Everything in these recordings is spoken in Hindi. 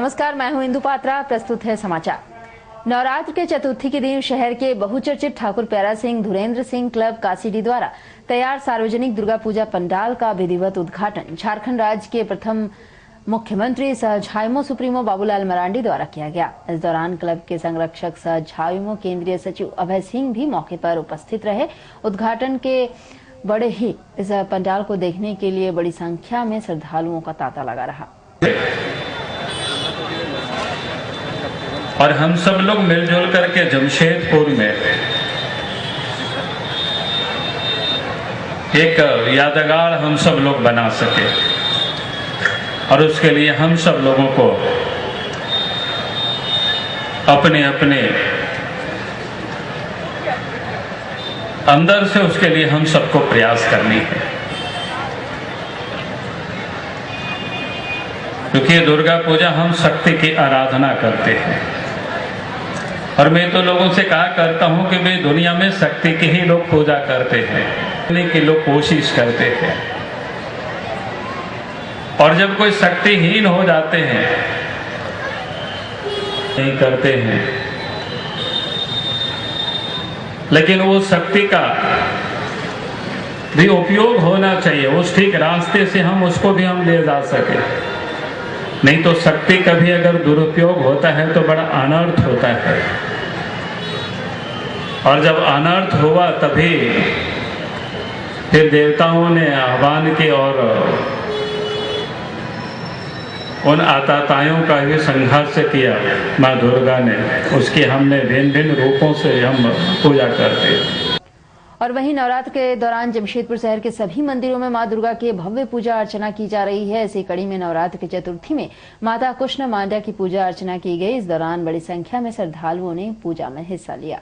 नमस्कार, मैं हूं इंदु पात्रा। प्रस्तुत है समाचार। नवरात्र के चतुर्थी के दिन शहर के बहुचर्चित ठाकुर प्यारा सिंह धुरेंद्र सिंह क्लब कासीडी द्वारा तैयार सार्वजनिक दुर्गा पूजा पंडाल का विधिवत उद्घाटन झारखंड राज्य के प्रथम मुख्यमंत्री सह झाइमो सुप्रीमो बाबूलाल मरांडी द्वारा किया गया। इस दौरान क्लब के संरक्षक सह झाइमो केंद्रीय सचिव अभय सिंह भी मौके पर उपस्थित रहे। उद्घाटन के बड़े ही इस पंडाल को देखने के लिए बड़ी संख्या में श्रद्धालुओं का तांता लगा रहा और हम सब लोग मिलजुल करके जमशेदपुर में एक यादगार हम सब लोग बना सके और उसके लिए हम सब लोगों को अपने अपने अंदर से उसके लिए हम सबको प्रयास करनी है, क्योंकि दुर्गा पूजा हम शक्ति की आराधना करते हैं। और मैं तो लोगों से कहा करता हूं कि भाई दुनिया में शक्ति की ही लोग पूजा करते हैं, कि लोग कोशिश करते हैं, और जब कोई शक्तिहीन हो जाते हैं नहीं करते हैं, लेकिन वो शक्ति का भी उपयोग होना चाहिए, उस ठीक रास्ते से हम उसको भी हम ले जा सके। नहीं तो शक्ति कभी अगर दुरुपयोग होता है तो बड़ा अनर्थ होता है, और जब अनर्थ हुआ तभी फिर देवताओं ने आह्वान की और उन आताताइयों का भी संघर्ष किया माँ दुर्गा ने। उसकी हमने भिन्न भिन्न रूपों से हम पूजा करते हैं। और वहीं नवरात्र के दौरान जमशेदपुर शहर के सभी मंदिरों में मां दुर्गा की भव्य पूजा अर्चना की जा रही है। इसी कड़ी में नवरात्र के चतुर्थी में माता कृष्ण मांडा की पूजा अर्चना की गई। इस दौरान बड़ी संख्या में श्रद्धालुओं ने पूजा में हिस्सा लिया।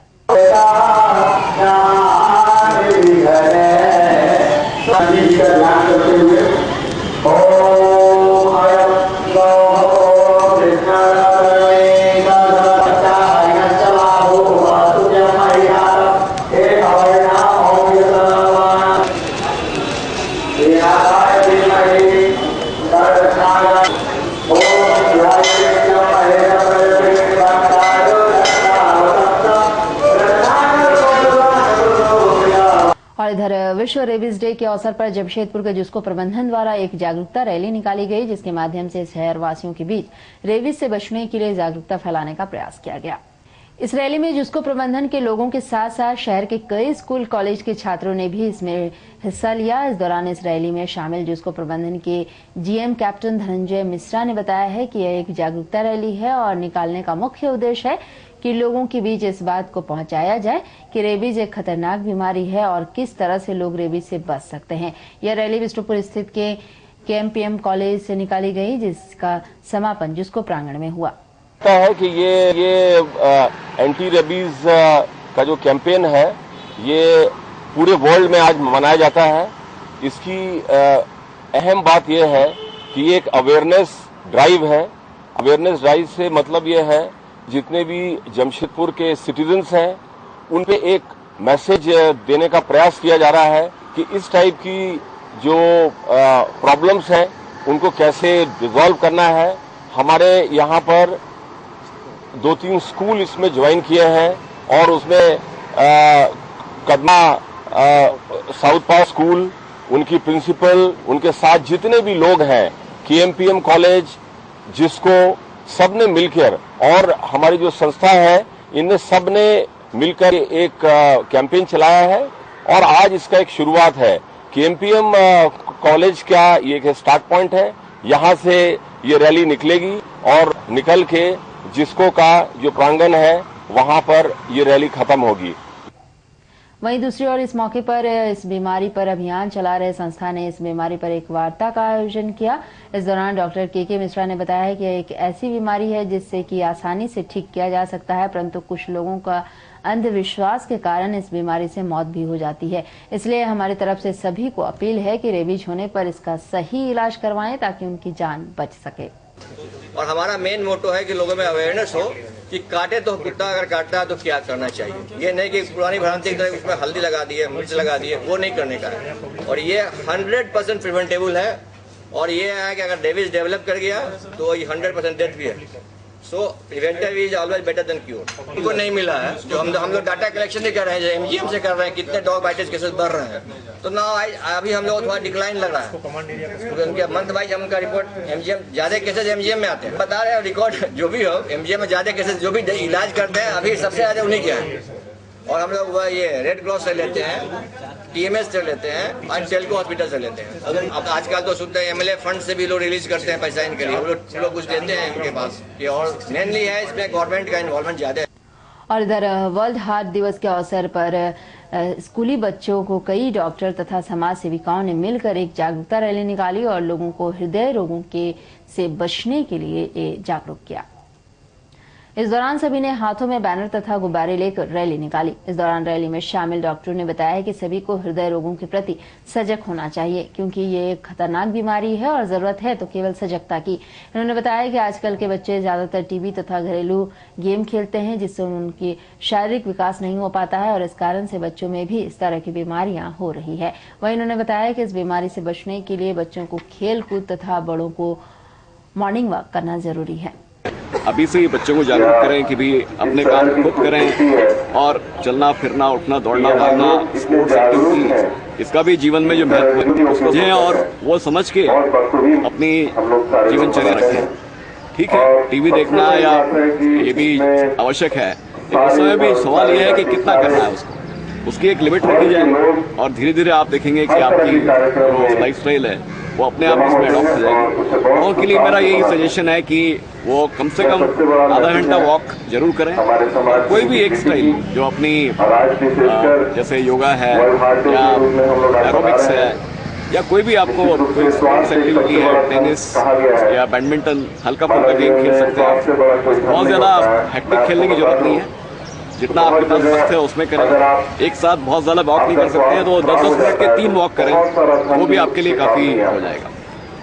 और इधर विश्व रेबीज डे के अवसर पर जमशेदपुर के जुस्को प्रबंधन द्वारा एक जागरूकता रैली निकाली गई, जिसके माध्यम से शहर वासियों के बीच रेबीज से बचने के लिए जागरूकता फैलाने का प्रयास किया गया। इस रैली में जुस्को प्रबंधन के लोगों के साथ साथ शहर के कई स्कूल कॉलेज के छात्रों ने भी इसमें हिस्सा लिया। इस दौरान इस रैली में शामिल जुस्को प्रबंधन के जीएम कैप्टन धनंजय मिश्रा ने बताया है कि यह एक जागरूकता रैली है और निकालने का मुख्य उद्देश्य है कि लोगों के बीच इस बात को पहुंचाया जाए कि रेबीज एक खतरनाक बीमारी है और किस तरह से लोग रेबीज से बच सकते हैं। यह रैली बिष्टुपुर स्थित के केएमपीएम कॉलेज से निकाली गई, जिसका समापन जुस्को प्रांगण में हुआ। है कि ये एंटी रेबीज का जो कैंपेन है ये पूरे वर्ल्ड में आज मनाया जाता है। इसकी अहम बात यह है कि ये एक अवेयरनेस ड्राइव है। अवेयरनेस ड्राइव से मतलब ये है जितने भी जमशेदपुर के सिटीजन्स हैं उन पे एक मैसेज देने का प्रयास किया जा रहा है कि इस टाइप की जो प्रॉब्लम्स हैं उनको कैसे रिजॉल्व करना है। हमारे यहाँ पर 2-3 स्कूल इसमें ज्वाइन किए हैं और उसमें कदमा साउथ पास स्कूल, उनकी प्रिंसिपल, उनके साथ जितने भी लोग हैं, केएमपीएम कॉलेज, जिसको सबने मिलकर और हमारी जो संस्था है इनने सबने मिलकर एक कैंपेन चलाया है और आज इसका एक शुरुआत है। केएमपीएम कॉलेज का ये एक स्टार्ट पॉइंट है। यहाँ से ये रैली निकलेगी और निकल के जिसको का जो प्रांगण है वहां पर ये रैली खत्म होगी। वहीं दूसरी ओर इस मौके पर इस बीमारी पर अभियान चला रहे संस्था ने इस बीमारी पर एक वार्ता का आयोजन किया। इस दौरान डॉक्टर के मिश्रा ने बताया है कि एक ऐसी बीमारी है जिससे कि आसानी से ठीक किया जा सकता है, परंतु कुछ लोगों का अंधविश्वास के कारण इस बीमारी से मौत भी हो जाती है। इसलिए हमारी तरफ से सभी को अपील है कि रेबीज होने पर इसका सही इलाज करवाएं ताकि उनकी जान बच सके। और हमारा मेन मोटो है कि लोगों में अवेयरनेस हो कि काटे तो कुत्ता अगर काटता है तो क्या करना चाहिए। ये नहीं कि पुरानी भ्रांति की तरह उसमें हल्दी लगा दी है, मिर्च लगा दी है, वो नहीं करने का है। और ये 100% प्रिवेंटेबल है। और ये है कि अगर रेबीज डेवलप कर गया तो 100% डेथ भी है। So preventive is always better than cure. उनको नहीं मिला है, जो हम लोग डाटा कलेक्शन नहीं कर रहे हैं, एमजीएम से कर रहे हैं, कितने डॉग बाइटिस केसेस बढ़ रहे हैं, तो ना अभी हम लोग थोड़ा डिक्लाइन लग रहा है, क्योंकि उनके मंथ वाइज हमका रिपोर्ट एमजीएम ज्यादा केसेस एमजीएम में आते हैं, बता रहे हैं रिकॉर्ड जो भी हो, एमजीएम में ज्यादा केसेस जो भी इलाज करते हैं अभी सबसे ज्यादा उन्हीं के हैं। और हम लोग ये रेड क्रॉस से लेते हैं, टीएमएस से लेते हैं और टेल्को हॉस्पिटल से लेते हैं। अगर अब आजकल तो शुद्ध एमएलए फंड से भी लोग रिलीज करते हैं पैसा इनके लिए, वो लोग कुछ देते हैं इनके पास। ये और मेनली है इसमें गवर्नमेंट का इन्वॉल्वमेंट ज्यादा है। और इधर वर्ल्ड हार्ट दिवस के अवसर पर स्कूली बच्चों को कई डॉक्टर तथा समाज सेविकाओं ने मिलकर एक जागरूकता रैली निकाली और लोगों को हृदय रोगों से बचने के लिए जागरूक किया। इस दौरान सभी ने हाथों में बैनर तथा गुब्बारे लेकर रैली निकाली। इस दौरान रैली में शामिल डॉक्टरों ने बताया कि सभी को हृदय रोगों के प्रति सजग होना चाहिए, क्योंकि ये एक खतरनाक बीमारी है और जरूरत है तो केवल सजगता की। इन्होंने बताया कि आजकल के बच्चे ज्यादातर टीवी तथा घरेलू गेम खेलते हैं, जिससे उनकी शारीरिक विकास नहीं हो पाता है और इस कारण से बच्चों में भी इस तरह की बीमारियां हो रही है। वहीं उन्होंने बताया कि इस बीमारी से बचने के लिए बच्चों को खेल कूद तथा बड़ों को मॉर्निंग वॉक करना जरूरी है। अभी से ही बच्चों को जागरूक करें कि भी अपने काम खुद करें और चलना फिरना उठना दौड़ना भागना स्पोर्ट्स एक्टिविटी इसका भी जीवन में जो महत्व है उसको समझें और वो समझ के अपनी जीवनचर्या रखें। ठीक है, टीवी देखना या ये भी आवश्यक है, लेकिन उस समय भी सवाल ये है कि कितना करना है उसको, उसकी एक लिमिट रखी जाए और धीरे धीरे आप देखेंगे कि आपकी जो लाइफस्टाइल है वो अपने आप उसमें अडॉप्ट हो जाएगी। लोगों के लिए मेरा यही सजेशन है कि वो कम से कम आधा घंटा वॉक जरूर करें। कोई भी एक स्टाइल जो अपनी जैसे योगा है या एरोबिक्स है या कोई भी आपको कोई स्पोर्ट्स एक्टिविटी है, टेनिस या बैडमिंटन, हल्का फुल्का गेम खेल सकते हैं। बहुत ज़्यादा हैक्टिक खेलने की जरूरत नहीं है, जितना आपके पास वक्त है उसमें करें। एक साथ बहुत ज़्यादा वॉक नहीं कर सकते हैं तो 10-10 मिनट के 3 वॉक करें, वो भी आपके लिए काफ़ी हो जाएगा।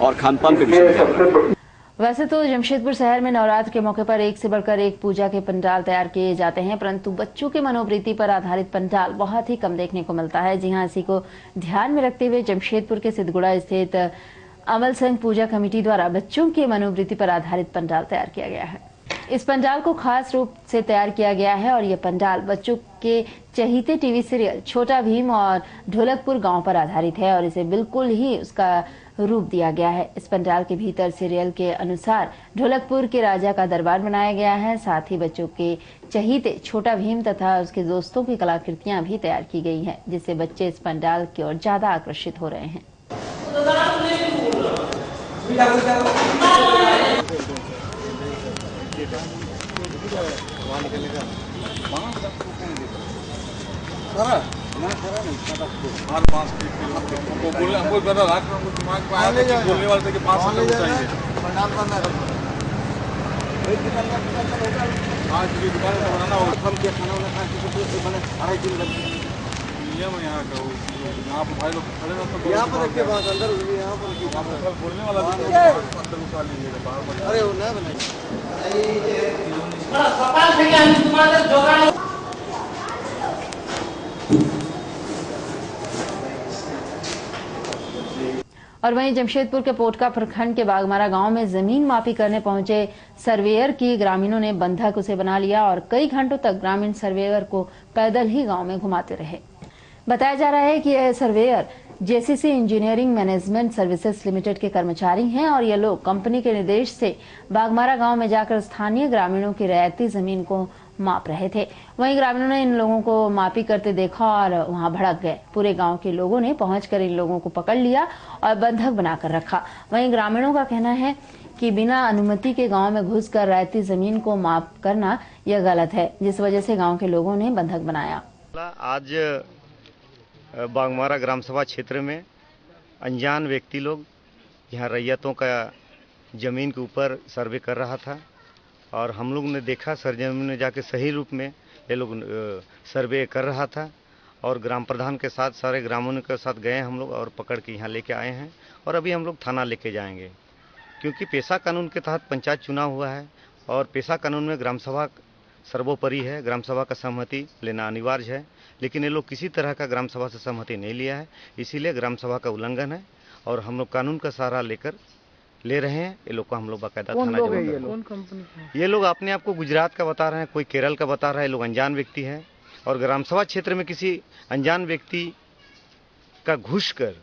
और खान पान पे विशेष। वैसे तो जमशेदपुर शहर में नवरात्र के मौके पर एक से बढ़कर एक पूजा के पंडाल तैयार किए जाते हैं, परंतु बच्चों के मनोवृत्ति पर आधारित पंडाल बहुत ही कम देखने को मिलता है। जी हां, इसी को ध्यान में रखते हुए जमशेदपुर के सिद्धगुड़ा स्थित अमल संघ पूजा कमेटी द्वारा बच्चों की मनोवृत्ति पर आधारित पंडाल तैयार किया गया है। इस पंडाल को खास रूप से तैयार किया गया है और ये पंडाल बच्चों के चहीते टीवी सीरियल छोटा भीम और ढोलकपुर गांव पर आधारित है और इसे बिल्कुल ही उसका रूप दिया गया है। इस पंडाल के भीतर सीरियल के अनुसार ढोलकपुर के राजा का दरबार बनाया गया है। साथ ही बच्चों के चहीते छोटा भीम तथा उसके दोस्तों की कलाकृतियां भी तैयार की गई हैं, जिससे बच्चे इस पंडाल की ओर ज्यादा आकर्षित हो रहे हैं। बोलने वाले थे कि 5 चाहिए। आज की दुकान से बनाना होगा, हम क्या खाना वाना खा के 2.5 दिन लगेगा। नियम यहाँ का यहाँ पर भाई लोग खड़े रहते यहाँ पर रखिए, बात अंदर यहाँ पर रखिए, बोलने वाला अंदर उठा लीजिएगा। अरे वो ना बनाइए और वहीं जमशेदपुर के पोटका प्रखंड के बागमारा गांव में जमीन मापी करने पहुंचे सर्वेयर की ग्रामीणों ने बंधक उसे बना लिया और कई घंटों तक ग्रामीण सर्वेयर को पैदल ही गांव में घुमाते रहे। बताया जा रहा है कि यह surveyor JCC engineering management services limited के कर्मचारी हैं और ये लोग कंपनी के निर्देश से बागमारा गांव में जाकर स्थानीय ग्रामीणों की रैयती जमीन को माप रहे थे। वहीं ग्रामीणों ने इन लोगों को मापी करते देखा और वहां भड़क गए। पूरे गांव के लोगों ने पहुंचकर इन लोगों को पकड़ लिया और बंधक बनाकर रखा। वहीं ग्रामीणों का कहना है कि बिना अनुमति के गांव में घुसकर रैयती जमीन को माप करना यह गलत है, जिस वजह से गांव के लोगों ने बंधक बनाया। आज बागमारा ग्राम सभा क्षेत्र में अनजान व्यक्ति लोग यहाँ रैयतों का जमीन के ऊपर सर्वे कर रहा था और हम लोग ने देखा सरजमीन में जाके सही रूप में ये लोग सर्वे कर रहा था और ग्राम प्रधान के साथ सारे ग्रामीणों के साथ गए हम लोग और पकड़ के यहाँ लेके आए हैं और अभी हम लोग थाना लेके जाएंगे, क्योंकि पेशा कानून के तहत पंचायत चुनाव हुआ है और पेशा कानून में ग्राम सभा सर्वोपरि है। ग्राम सभा का सहमति लेना अनिवार्य है, लेकिन ये लोग किसी तरह का ग्राम सभा से सहमति नहीं लिया है, इसीलिए ग्राम सभा का उल्लंघन है और हम लोग कानून का सहारा ले रहे हैं। ये लोग को हम लोग बाकायदा थाना जमा कर। कौन कंपनी? ये लोग अपने आप को गुजरात का बता रहे हैं, कोई केरल का बता रहा है। ये लोग अनजान व्यक्ति हैं और ग्राम सभा क्षेत्र में किसी अनजान व्यक्ति का घुस कर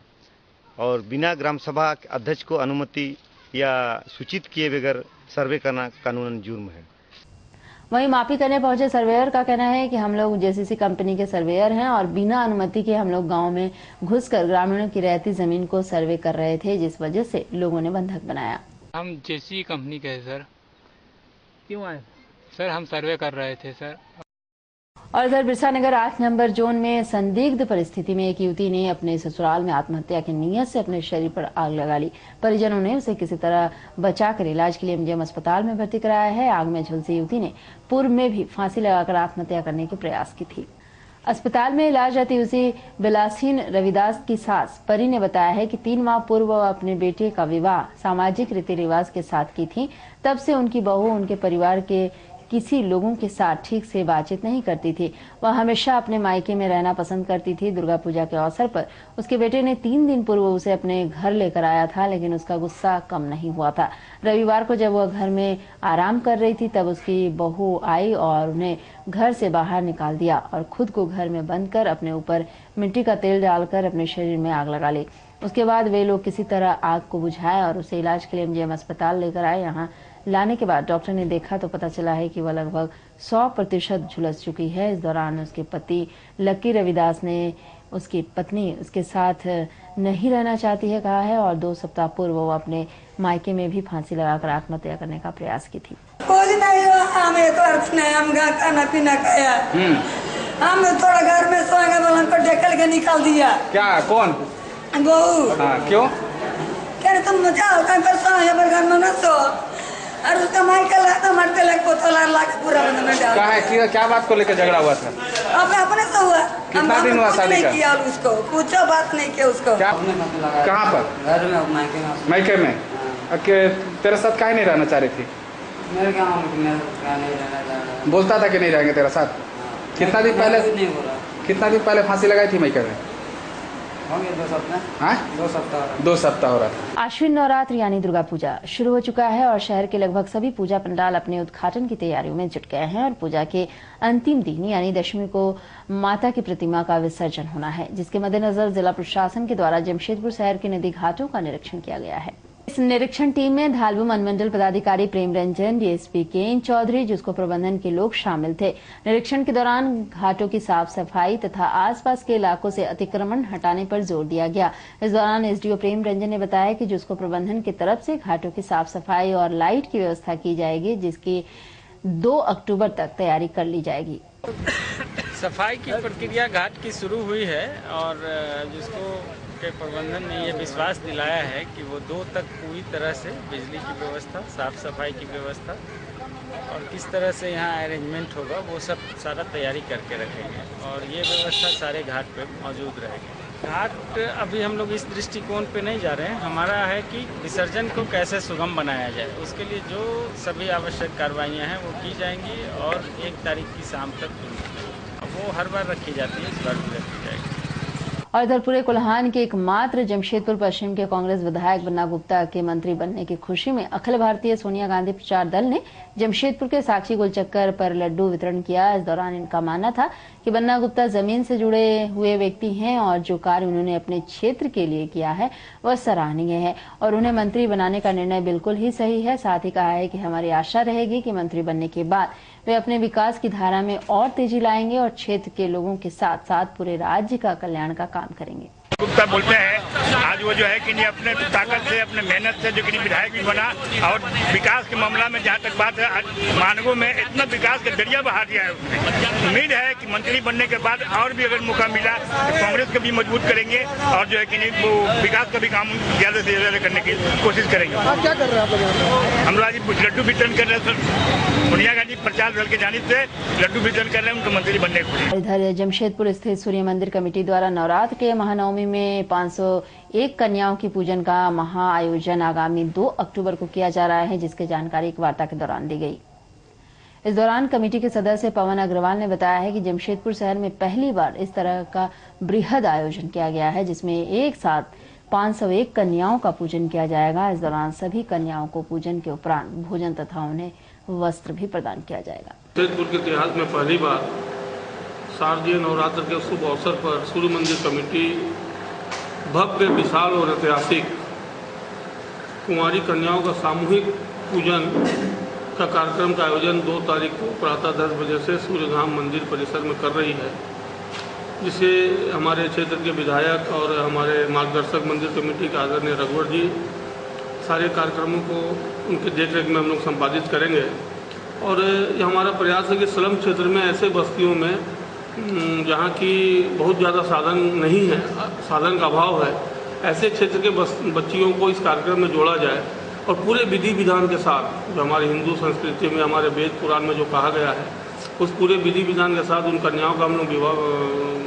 और बिना ग्राम सभा अध्यक्ष को अनुमति या सूचित किए बगैर सर्वे करना कानूनन जुर्म है। वहीं मापी करने पहुंचे सर्वेयर का कहना है कि हम लोग जेसीसी कंपनी के सर्वेयर हैं और बिना अनुमति के हम लोग गांव में घुसकर ग्रामीणों की रहती जमीन को सर्वे कर रहे थे, जिस वजह से लोगों ने बंधक बनाया। हम जेसीसी कंपनी के हैं सर। क्यों आए? सर हम सर्वे कर रहे थे सर। और इधर बिरसा नगर 8 नंबर जोन में संदिग्ध परिस्थिति में एक युवती ने अपने ससुराल में आत्महत्या की नीयत से अपने शरीर पर आग लगा ली। परिजनों ने उसे किसी तरह बचाकर इलाज के लिए एमजीएम अस्पताल में भर्ती कराया है। आग में झुलसी युवती ने पूर्व में भी फांसी लगाकर आत्महत्या करने के प्रयास की थी। अस्पताल में इलाजरत उसी बिलासीन रविदास की सास परी ने बताया है कि 3 माह पूर्व वह अपने बेटे का विवाह सामाजिक रीति रिवाज के साथ की थी। तब से उनकी बहू उनके परिवार के किसी लोगों के साथ ठीक से बातचीत नहीं करती थी। वह हमेशा अपने मायके में रहना पसंद करती थी। दुर्गा पूजा के अवसर पर उसके बेटे ने 3 दिन पूर्व उसे अपने घर लेकर आया था, लेकिन उसका गुस्सा कम नहीं हुआ था। रविवार को जब वह घर में आराम कर रही थी तब उसकी बहू आई और उन्हें घर से बाहर निकाल दिया और खुद को घर में बंद कर अपने ऊपर मिट्टी का तेल डालकर अपने शरीर में आग लगा ली। उसके बाद वे लोग किसी तरह आग को बुझाया और उसे इलाज के लिए एमजीएम अस्पताल लेकर आए। यहाँ लाने के बाद डॉक्टर ने देखा तो पता चला है कि वह लगभग 100% झुलस चुकी है। इस दौरान उसके पति लक्की रविदास ने उसकी पत्नी उसके साथ नहीं रहना चाहती है कहा है और 2 सप्ताह पूर्व वो अपने मायके में भी फांसी लगाकर आत्महत्या करने का प्रयास की थी। कुछ नहीं हम खाना पीना खाया, हम थोड़ा घर में सोएंगे तो हमको ढकेल के निकाल दिया। क्या? कौन? बहू। क्यों? कह तुम जाओ कहीं पर सो, यहाँ पर घर में न सो। और उसका माइकल है तो मरते लग बोतल ला के पूरा बंद में डाल। क्या बात को लेकर झगड़ा हुआ था? अब अपने से हुआ। कितना दिन हुआ शादी का? किया उसको पूछो, बात नहीं किया उसको। कहाँ पर? घर में, मायके में। तेरे साथ काहे नहीं रहना चाह रही थी? मेरे क्या नहीं रहना, बोलता था कि नहीं रहेंगे तेरा साथ। कितना दिन पहले फांसी लगाई थी मायके में? 2 सप्ताह हो रहा था। आश्विन नवरात्र यानी दुर्गा पूजा शुरू हो चुका है और शहर के लगभग सभी पूजा पंडाल अपने उद्घाटन की तैयारियों में जुट गए हैं और पूजा के अंतिम दिन यानी दशमी को माता की प्रतिमा का विसर्जन होना है, जिसके मद्देनजर जिला प्रशासन के द्वारा जमशेदपुर शहर के नदी घाटों का निरीक्षण किया गया है। इस निरीक्षण टीम में धालबू मनमंडल पदाधिकारी प्रेम रंजन, डीएसपी केन चौधरी, जिसको प्रबंधन के लोग शामिल थे। निरीक्षण के दौरान घाटों की साफ सफाई तथा आसपास के इलाकों से अतिक्रमण हटाने पर जोर दिया गया। इस दौरान एसडीओ प्रेम रंजन ने बताया कि जिसको प्रबंधन की तरफ से घाटों की साफ सफाई और लाइट की व्यवस्था की जाएगी, जिसकी 2 अक्टूबर तक तैयारी कर ली जाएगी। सफाई की प्रक्रिया घाट की शुरू हुई है और जिसको के प्रबंधन ने ये विश्वास दिलाया है कि वो 2 तक पूरी तरह से बिजली की व्यवस्था, साफ सफाई की व्यवस्था और किस तरह से यहाँ अरेंजमेंट होगा वो सब सारा तैयारी करके रखेंगे और ये व्यवस्था सारे घाट पे मौजूद रहेगी। घाट अभी हम लोग इस दृष्टिकोण पे नहीं जा रहे हैं। हमारा है कि विसर्जन को कैसे सुगम बनाया जाए, उसके लिए जो सभी आवश्यक कार्रवाइयाँ हैं वो की जाएंगी और 1 तारीख की शाम तक वो हर बार रखी जाती है, इस बार भी रखी जाएगी। और इधर पूरे कोल्हान के एकमात्र जमशेदपुर पश्चिम के कांग्रेस विधायक बन्ना गुप्ता के मंत्री बनने की खुशी में अखिल भारतीय सोनिया गांधी प्रचार दल ने जमशेदपुर के साक्षी गोलचक्कर पर लड्डू वितरण किया। इस दौरान इनका मानना था कि बन्ना गुप्ता जमीन से जुड़े हुए व्यक्ति हैं और जो कार्य उन्होंने अपने क्षेत्र के लिए किया है वह सराहनीय है और उन्हें मंत्री बनाने का निर्णय बिल्कुल ही सही है। साथ ही कहा है कि हमारी आशा रहेगी कि मंत्री बनने के बाद वे अपने विकास की धारा में और तेजी लाएंगे और क्षेत्र के लोगों के साथ साथ पूरे राज्य का कल्याण का काम करेंगे। गुप्ता बोलते हैं आज वो जो है कि अपने ताकत से, अपने मेहनत से जो कि विधायक भी बना और विकास के मामला में जहाँ तक बात है मानगो में इतना विकास का दरिया बहा दिया है उसने। उम्मीद है कि मंत्री बनने के बाद और भी अगर मौका मिला तो कांग्रेस को भी मजबूत करेंगे और जो है कि वो विकास का भी काम ज्यादा से ज्यादा करने की कोशिश करेंगे। आप क्या कर रहे हैं आप लोग? हम लोग आज लड्डू वितरण कर रहे हैं सर। सोनिया गांधी प्रचार दल के जानिब से लड्डू वितरण कर रहे हैं उनको मंत्री बनने को। इधर जमशेदपुर स्थित सूर्य मंदिर कमेटी द्वारा नवरात्र के महानवमी में 501 कन्याओं की पूजन का महा आयोजन आगामी 2 अक्टूबर को किया जा रहा है, जिसकी जानकारी एक वार्ता के दौरान दी गई। इस दौरान कमेटी के सदस्य पवन अग्रवाल ने बताया है कि जमशेदपुर शहर में पहली बार इस तरह का बृहद आयोजन किया गया है, जिसमें एक साथ 501 कन्याओं का पूजन किया जाएगा। इस दौरान सभी कन्याओं को पूजन के उपरांत भोजन तथा उन्हें वस्त्र भी प्रदान किया जाएगा। जमशेदपुर के इतिहास में पहली बार शारदीय नवरात्र के शुभ अवसर पर सूर्य मंदिर कमेटी भव्य, विशाल और ऐतिहासिक कुंवारी कन्याओं का सामूहिक पूजन का कार्यक्रम का आयोजन 2 तारीख को प्रातः 10 बजे से सूर्यधाम मंदिर परिसर में कर रही है, जिसे हमारे क्षेत्र के विधायक और हमारे मार्गदर्शक मंदिर कमेटी के आदरणीय रघुवर जी सारे कार्यक्रमों को उनके देखरेख में हम लोग संपादित करेंगे। और ये हमारा प्रयास है कि स्लम क्षेत्र में ऐसे बस्तियों में जहाँ की बहुत ज़्यादा साधन नहीं है, साधन का अभाव है, ऐसे क्षेत्र के बच्चियों को इस कार्यक्रम में जोड़ा जाए और पूरे विधि विधान के साथ, जो हमारी हिंदू संस्कृति में हमारे वेद पुराण में जो कहा गया है, उस पूरे विधि विधान के साथ उन कन्याओं का हम लोग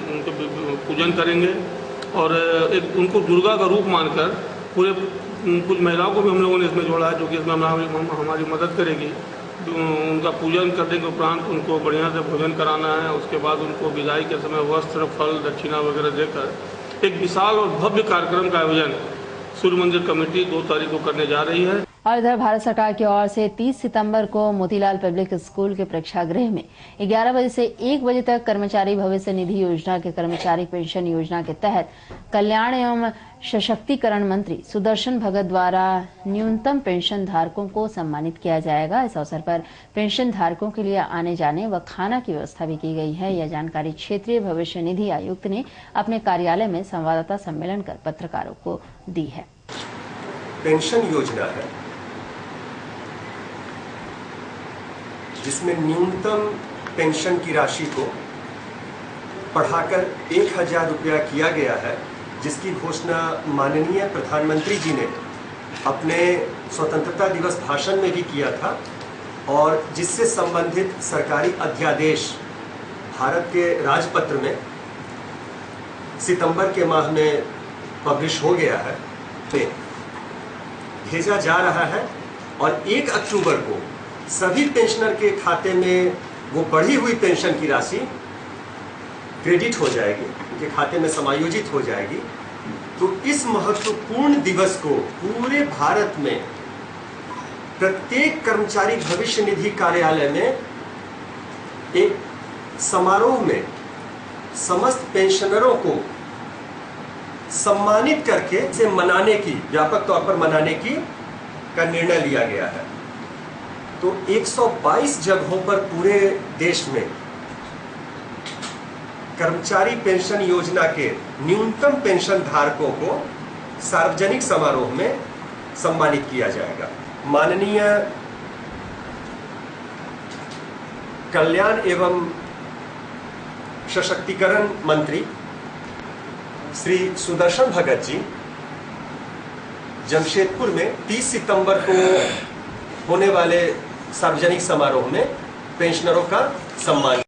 उनके पूजन करेंगे। और एक उनको दुर्गा का रूप मानकर पूरे कुछ महिलाओं को भी हम लोगों ने इसमें जोड़ा है, जो कि इसमें हमारी मदद करेगी। उनका पूजन करने के उपरांत उनको बढ़िया से भोजन कराना है। उसके बाद उनको विदाई के समय वस्त्र, फल, दक्षिणा वगैरह देकर एक विशाल और भव्य कार्यक्रम का आयोजन सूर्य मंदिर कमेटी 2 तारीख को करने जा रही है। और इधर भारत सरकार की ओर से 30 सितंबर को मोतीलाल पब्लिक स्कूल के प्रेक्षागृह में 11 बजे से 1 बजे तक कर्मचारी भविष्य निधि योजना के कर्मचारी पेंशन योजना के तहत कल्याण एवं सशक्तिकरण मंत्री सुदर्शन भगत द्वारा न्यूनतम पेंशन धारकों को सम्मानित किया जाएगा। इस अवसर पर पेंशन धारकों के लिए आने जाने व खाना की व्यवस्था भी की गई है। यह जानकारी क्षेत्रीय भविष्य निधि आयुक्त ने अपने कार्यालय में संवाददाता सम्मेलन कर पत्रकारों को दी है। पेंशन योजना है जिसमें न्यूनतम पेंशन की राशि को बढ़ाकर 1000 रुपया किया गया है, जिसकी घोषणा माननीय प्रधानमंत्री जी ने अपने स्वतंत्रता दिवस भाषण में भी किया था और जिससे संबंधित सरकारी अध्यादेश भारत के राजपत्र में सितंबर के माह में पब्लिश हो गया है, भेजा जा रहा है। और 1 अक्टूबर को सभी पेंशनर के खाते में वो बढ़ी हुई पेंशन की राशि क्रेडिट हो जाएगी, उनके खाते में समायोजित हो जाएगी। तो इस महत्वपूर्ण दिवस को पूरे भारत में प्रत्येक कर्मचारी भविष्य निधि कार्यालय में एक समारोह में समस्त पेंशनरों को सम्मानित करके इसे मनाने की, व्यापक तौर पर मनाने की का निर्णय लिया गया है। तो 122 जगहों पर पूरे देश में कर्मचारी पेंशन योजना के न्यूनतम पेंशन धारकों को सार्वजनिक समारोह में सम्मानित किया जाएगा। माननीय कल्याण एवं सशक्तिकरण मंत्री श्री सुदर्शन भगत जी जमशेदपुर में 30 सितंबर को होने वाले सार्वजनिक समारोह में पेंशनरों का सम्मान